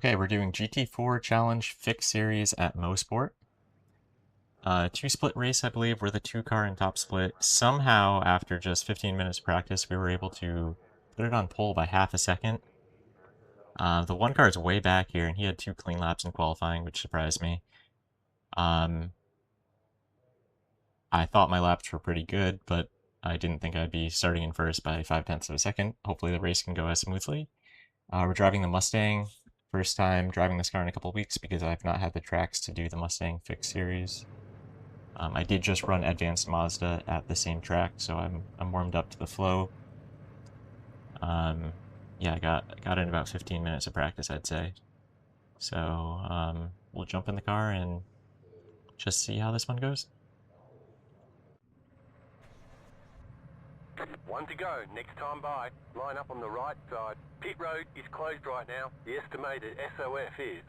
Okay, we're doing GT4 Challenge Fix Series at Mosport. Two split race, I believe. We're the 2-car and top split. Somehow, after just 15 minutes of practice, we were able to put it on pole by half a second. The 1 car is way back here, and he had 2 clean laps in qualifying, which surprised me. I thought my laps were pretty good, but I didn't think I'd be starting in first by 0.5 of a second. Hopefully the race can go as smoothly. We're driving the Mustang. First time driving this car in a couple weeks because I've not had the tracks to do the Mustang Fix Series. I did just run Advanced Mazda at the same track, so I'm warmed up to the flow. Yeah, I got in about 15 minutes of practice, I'd say. So we'll jump in the car and just see how this one goes. One to go, next time by. Line up on the right side. Pit road is closed right now. The estimated SOF is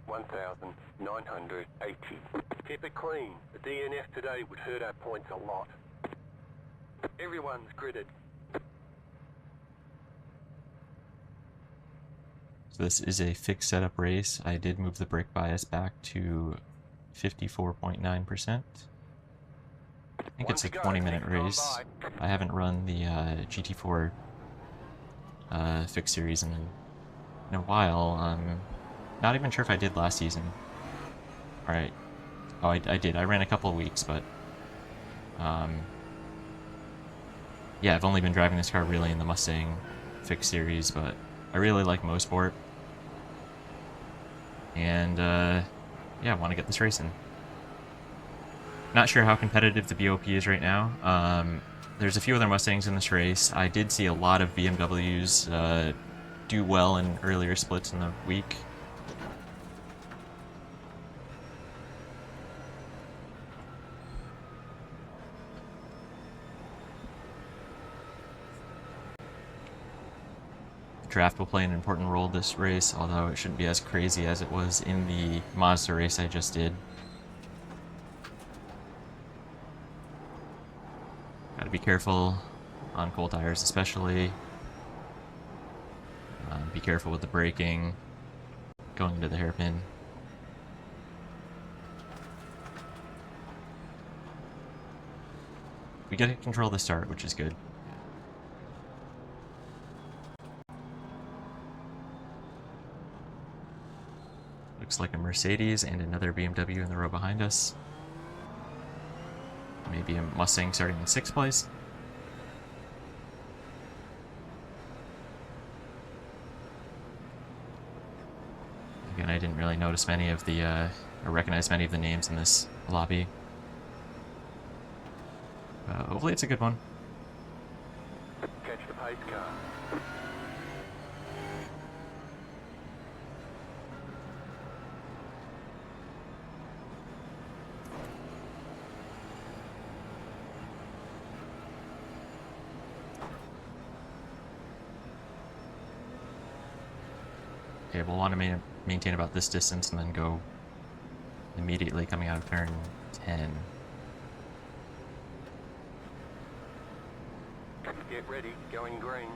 1,980. Keep it clean. The DNF today would hurt our points a lot. Everyone's gridded. So this is a fixed setup race. I did move the brake bias back to 54.9%. I think it's a 20-minute race. I haven't run the GT4 Fix Series in a while. I'm not even sure if I did last season. Alright. Oh, I did. I ran a couple of weeks, but yeah, I've only been driving this car really in the Mustang Fix Series, but I really like Mosport. And yeah, I want to get this racing. Not sure how competitive the BOP is right now. There's a few other Mustangs in this race. I did see a lot of BMWs do well in earlier splits in the week. Draft will play an important role this race, although it shouldn't be as crazy as it was in the Mazda race I just did. Gotta be careful on cold tires especially. Be careful with the braking, going into the hairpin. We get to control the start, which is good. Looks like a Mercedes and another BMW in the row behind us. Maybe a Mustang starting in 6th place. Again, I didn't really notice many of the, or recognize many of the names in this lobby. Hopefully it's a good one. Catch the pace car. Okay, we'll want to maintain about this distance and then go immediately coming out of turn 10. Get ready, going green.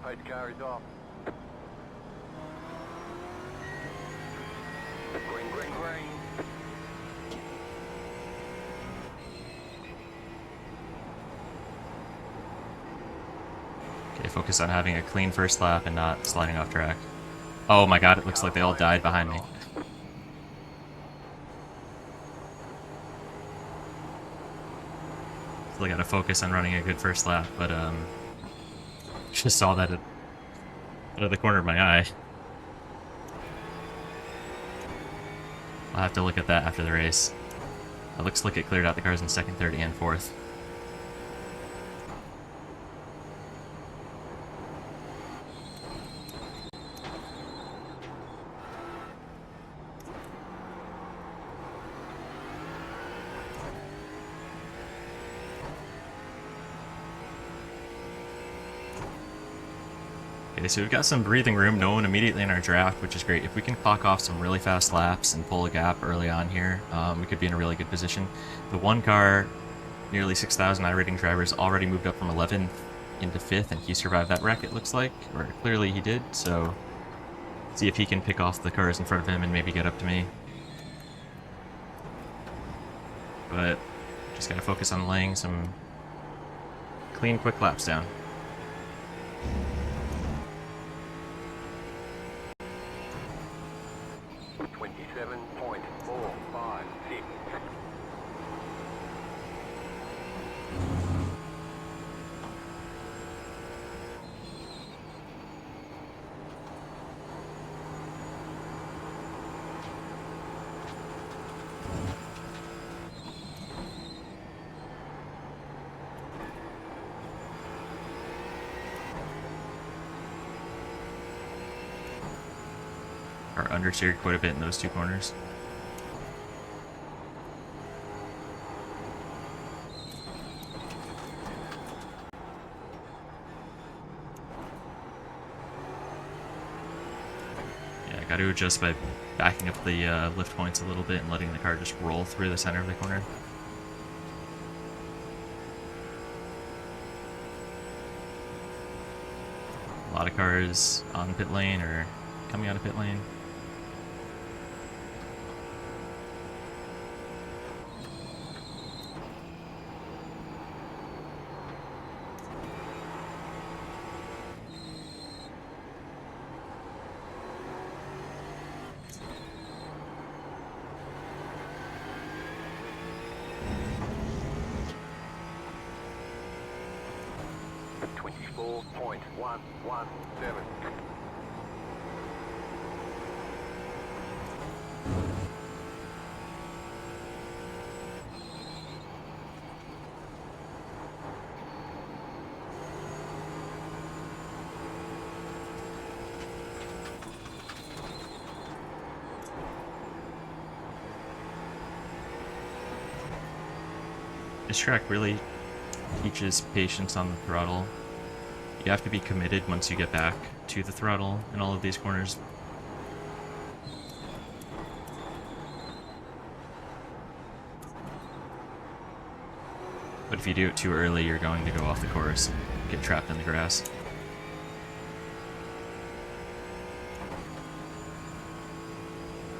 Pace car is off. Green, green, green. Okay, focus on having a clean first lap and not sliding off track. Oh my god, it looks like they all died behind me. Still gotta focus on running a good first lap, but just saw that out of the corner of my eye. I'll have to look at that after the race. It looks like it cleared out the cars in 2nd, 3rd, and 4th. Okay, Okay, so we've got some breathing room, no one immediately in our draft, which is great. If we can clock off some really fast laps and pull a gap early on here, we could be in a really good position. The one car, nearly 6,000 iRating drivers, already moved up from 11th into 5th, and he survived that wreck, it looks like. Or clearly he did, so see if he can pick off the cars in front of him and maybe get up to me. But just gotta focus on laying some clean, quick laps down. Are understeered quite a bit in those two corners. Yeah, I got to adjust by backing up the lift points a little bit and letting the car just roll through the center of the corner. A lot of cars on pit lane or coming out of pit lane. This track really teaches patience on the throttle. You have to be committed once you get back to the throttle in all of these corners. But if you do it too early, you're going to go off the course and get trapped in the grass.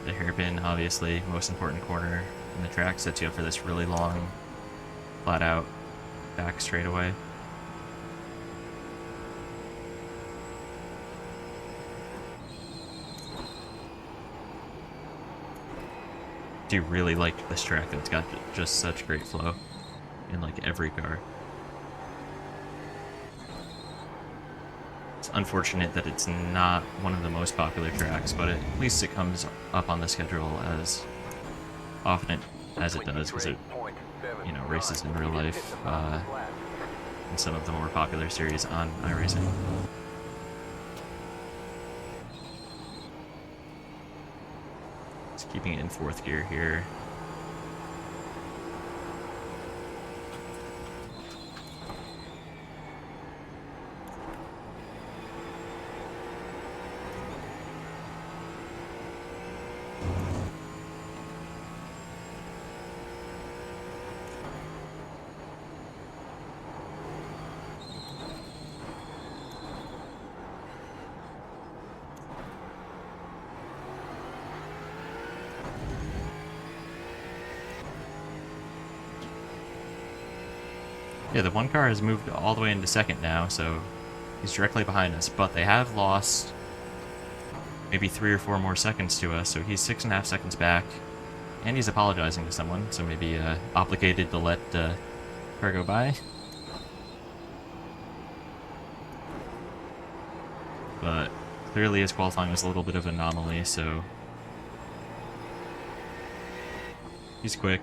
The hairpin, obviously, most important corner in the track, sets you up for this really long, flat out back straightaway. Do really like this track. It's got just such great flow in like every car. It's unfortunate that it's not one of the most popular tracks, but at least it comes up on the schedule as often as it does, because it, you know, races in real life in some of the more popular series on iRacing. Just keeping it in 4th gear here. Yeah, the one car has moved all the way into 2nd now, so he's directly behind us, but they have lost maybe 3 or 4 more seconds to us, so he's 6.5 seconds back, and he's apologizing to someone, so maybe obligated to let car go by. But clearly his qualifying was a little bit of an anomaly, so he's quick.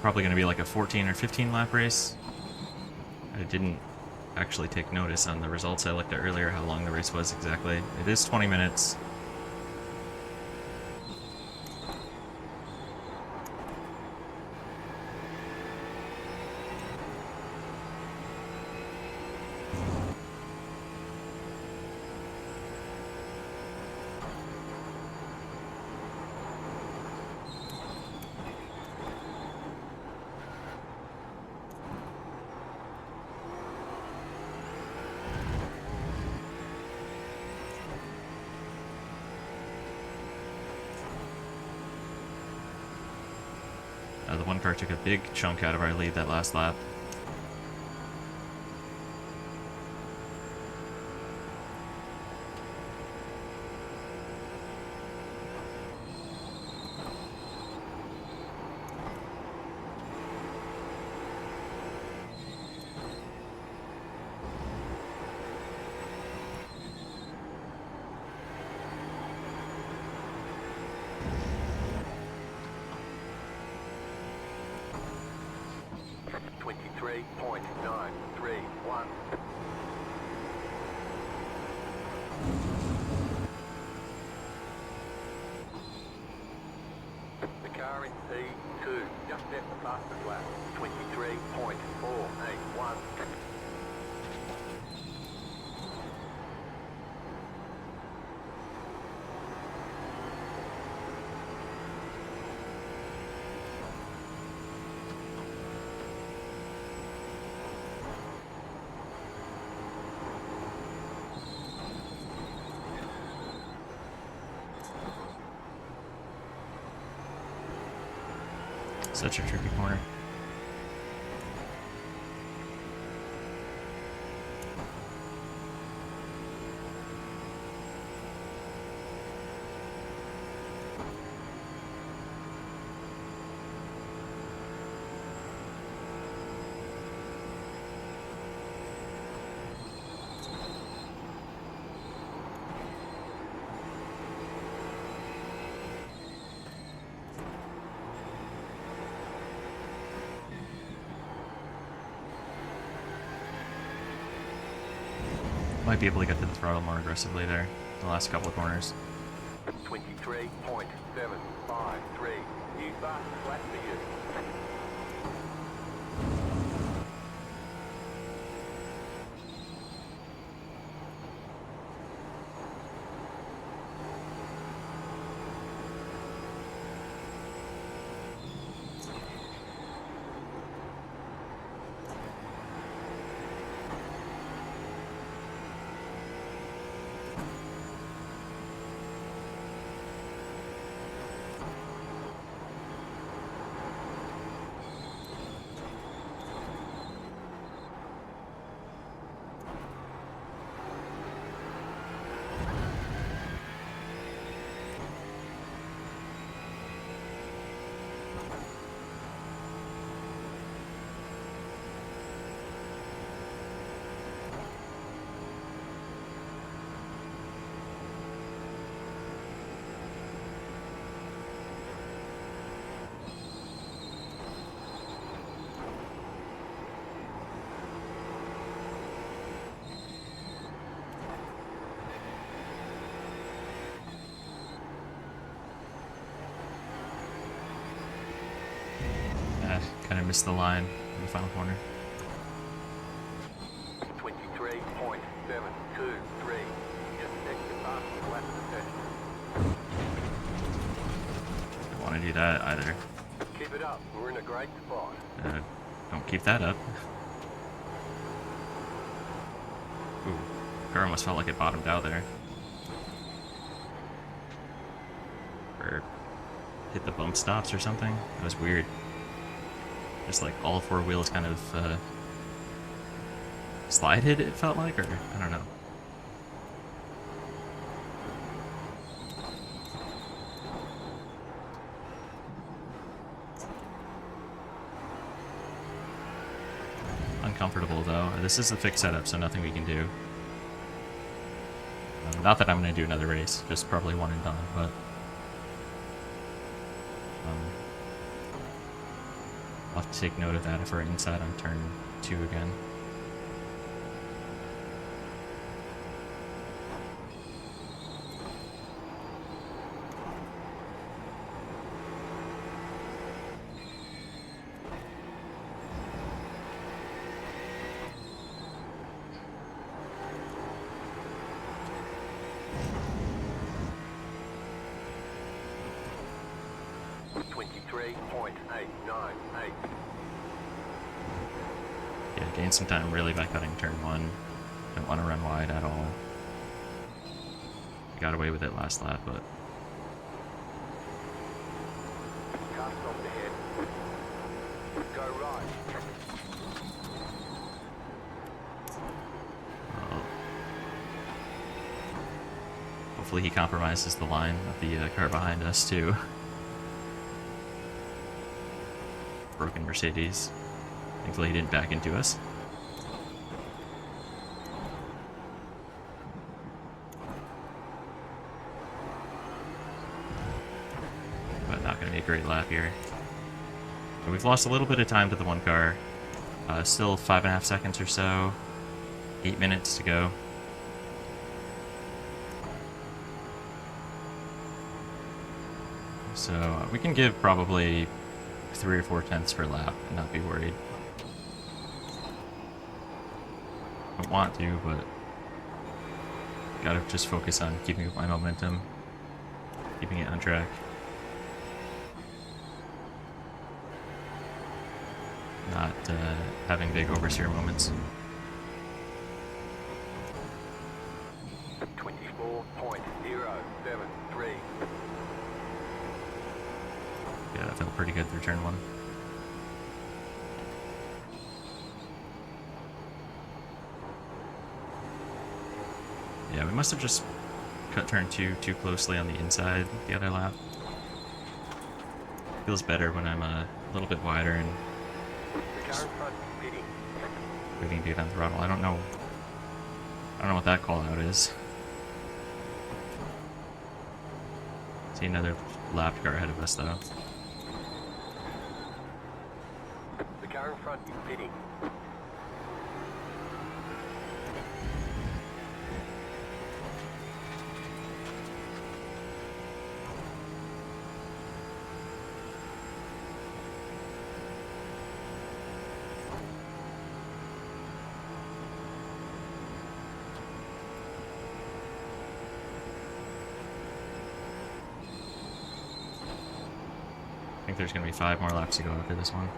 Probably going to be like a 14 or 15 lap race. I didn't actually take notice on the results I looked at earlier, how long the race was exactly. It is 20 minutes. The one car took a big chunk out of our lead that last lap. Car in P2, just at the fastest lap, 23.481. Such a tricky corner. Might be able to get to the throttle more aggressively there, the last couple of corners. 23.753. New fastest lap for you. Kind of missed the line in the final corner. 23.723. Just next to fastest lap of the session. Don't want to do that either. Keep it up. We're in a great spot. Don't keep that up. Ooh, car almost felt like it bottomed out there. Or hit the bump stops or something. That was weird. Just like all four wheels kind of slided, it felt like, or I don't know. Uncomfortable though. This is a fixed setup, so nothing we can do. Not that I'm going to do another race, just probably one and done, but I'll have to take note of that if we're inside on turn 2 again. 23.898. Yeah, gain some time really by cutting turn 1. Don't want to run wide at all. Got away with it last lap, but Cast off the head. Go right. well, hopefully he compromises the line of the car behind us too. Broken Mercedes. Thankfully he didn't back into us. But not going to be a great lap here. But we've lost a little bit of time to the one car. Still 5.5 seconds or so. 8 minutes to go. So we can give probably 3 or 4 tenths per lap and not be worried. Don't want to, but gotta just focus on keeping up my momentum, keeping it on track. Not having big oversteer moments. 24.073. Yeah, that felt pretty good through turn 1. Yeah, we must have just cut turn 2 too closely on the inside the other lap. Feels better when I'm a little bit wider and The car in front is pitting. waiting to get on throttle. I don't know what that call out is. See another lapped car ahead of us though. The car in front is pitting. I think there's going to be 5 more laps to go after this one.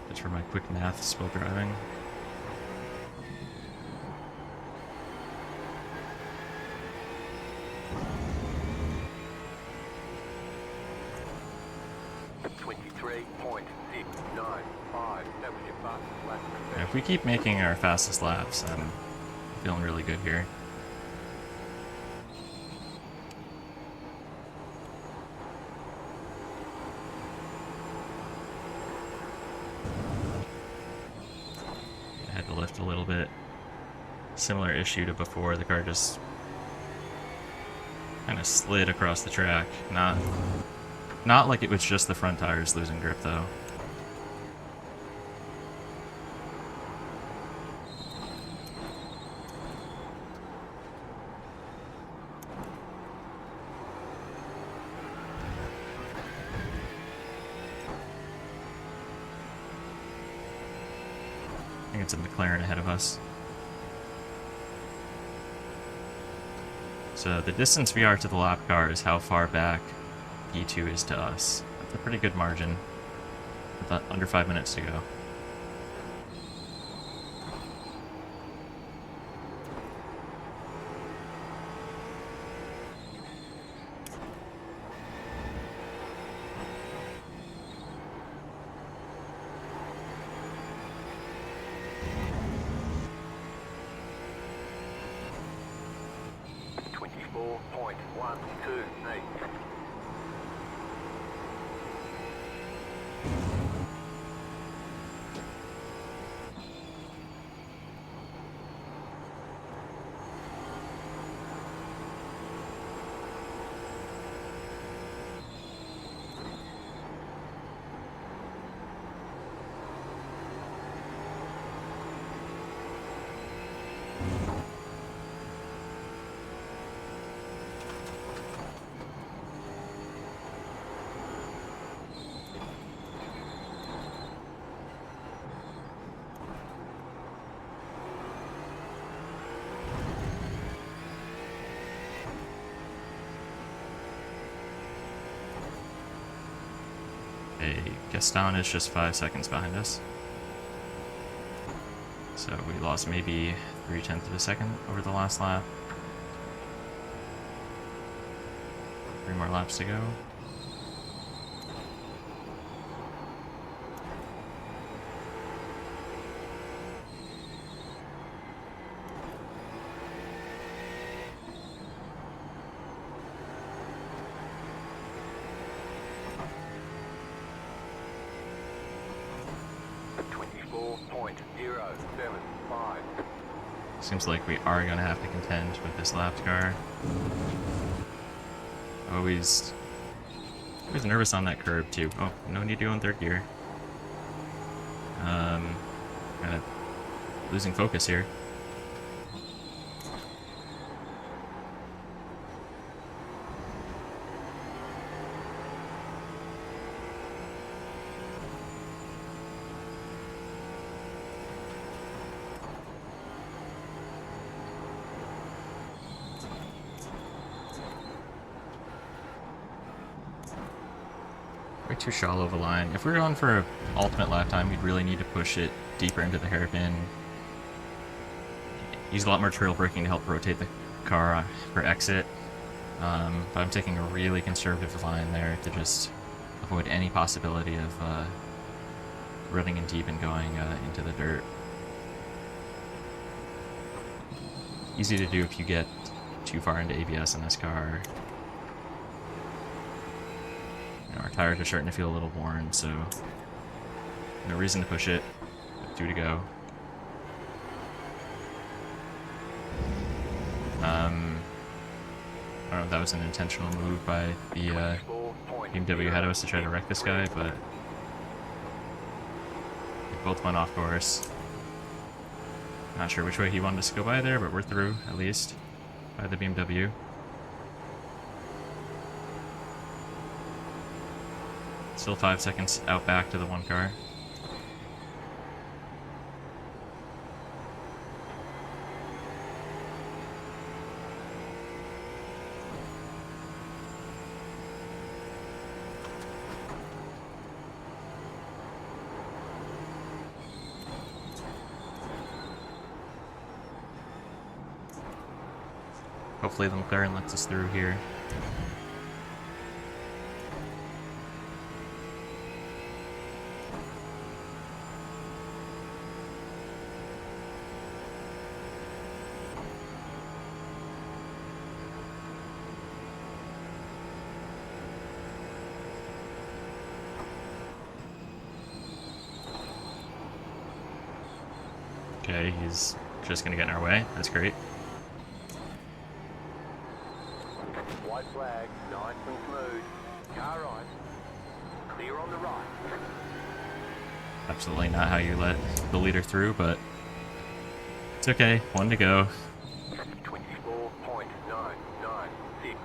Just for my quick math, spill driving. That was your fastest lap. Yeah, if we keep making our fastest laps, I'm feeling really good here. I had to lift a little bit. Similar issue to before, the car just kind of slid across the track. Not like it was just the front tires losing grip though. I think it's a McLaren ahead of us. So the distance we are to the lap car is how far back E2 is to us. That's a pretty good margin with under 5 minutes to go. Okay, Gaston is just 5 seconds behind us. So we lost maybe 0.3 of a second over the last lap. 3 more laps to go. Seems like we are going to have to contend with this lapped car. Always nervous on that curb too. Oh, no need to go in third gear. Kind of losing focus here. Way too shallow of a line. If we were going for ultimate lap time, we'd really need to push it deeper into the hairpin. Use a lot more trail braking to help rotate the car for exit. But I'm taking a really conservative line there to just avoid any possibility of running in deep and going into the dirt. Easy to do if you get too far into ABS in this car. Our tires are starting to feel a little worn, so no reason to push it. 2 to go. I don't know if that was an intentional move by the BMW ahead of us to try to wreck this guy, but we both went off course. Not sure which way he wanted us to go by there, but we're through, at least, by the BMW. Still 5 seconds out back to the one car. Hopefully the McLaren lets us through here. Okay, he's just gonna get in our way. That's great. White flag, nice and smooth. Car right. Clear on the right. Absolutely not how you let the leader through, but it's okay. 1 to go. 24.996.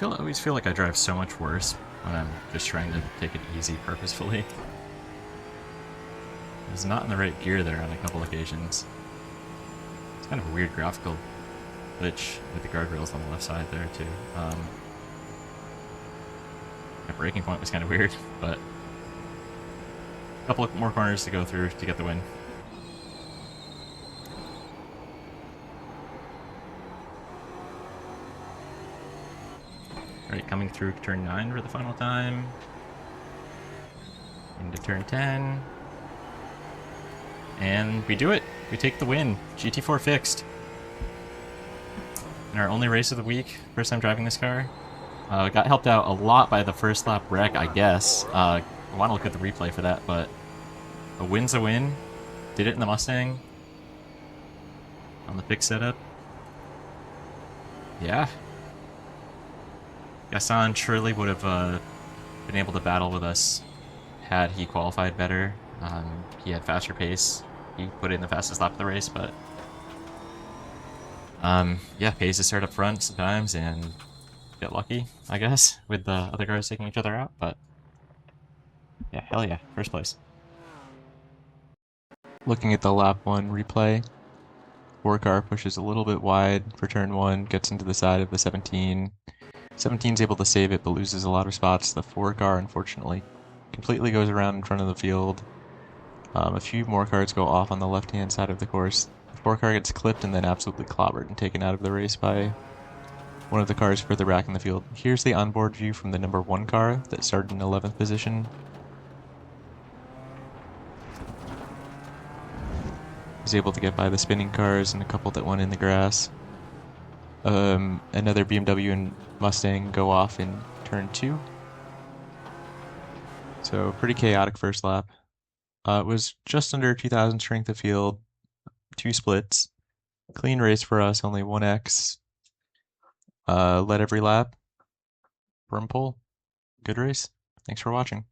I always feel like I drive so much worse when I'm just trying to take it easy purposefully. I was not in the right gear there on a couple occasions. It's kind of a weird graphical glitch with the guardrails on the left side there too. My braking point was kind of weird, but a couple more corners to go through to get the win. Alright, coming through turn 9 for the final time. Into turn 10. And we do it! We take the win. GT4 fixed. In our only race of the week. First time driving this car. Got helped out a lot by the first lap wreck, I guess. I want to look at the replay for that, but a win's a win. Did it in the Mustang. on the fixed setup. Yeah. Gaston surely would have been able to battle with us had he qualified better. He had faster pace. He put in the fastest lap of the race, but yeah, pays to start up front sometimes and get lucky, I guess, with the other cars taking each other out. But yeah, hell yeah, first place. Looking at the lap 1 replay, 4 car pushes a little bit wide for turn 1, gets into the side of the 17. 17's able to save it, but loses a lot of spots. The 4 car, unfortunately, completely goes around in front of the field. A few more cars go off on the left-hand side of the course. The 4 car gets clipped and then absolutely clobbered and taken out of the race by one of the cars further back in the field. Here's the onboard view from the number 1 car that started in 11th position. Was able to get by the spinning cars and a couple that went in the grass. Another BMW and Mustang go off in turn 2. So pretty chaotic first lap. It was just under 2,000 strength of field, 2 splits. Clean race for us, only 1x. Led every lap. Berm pole. Good race. Thanks for watching.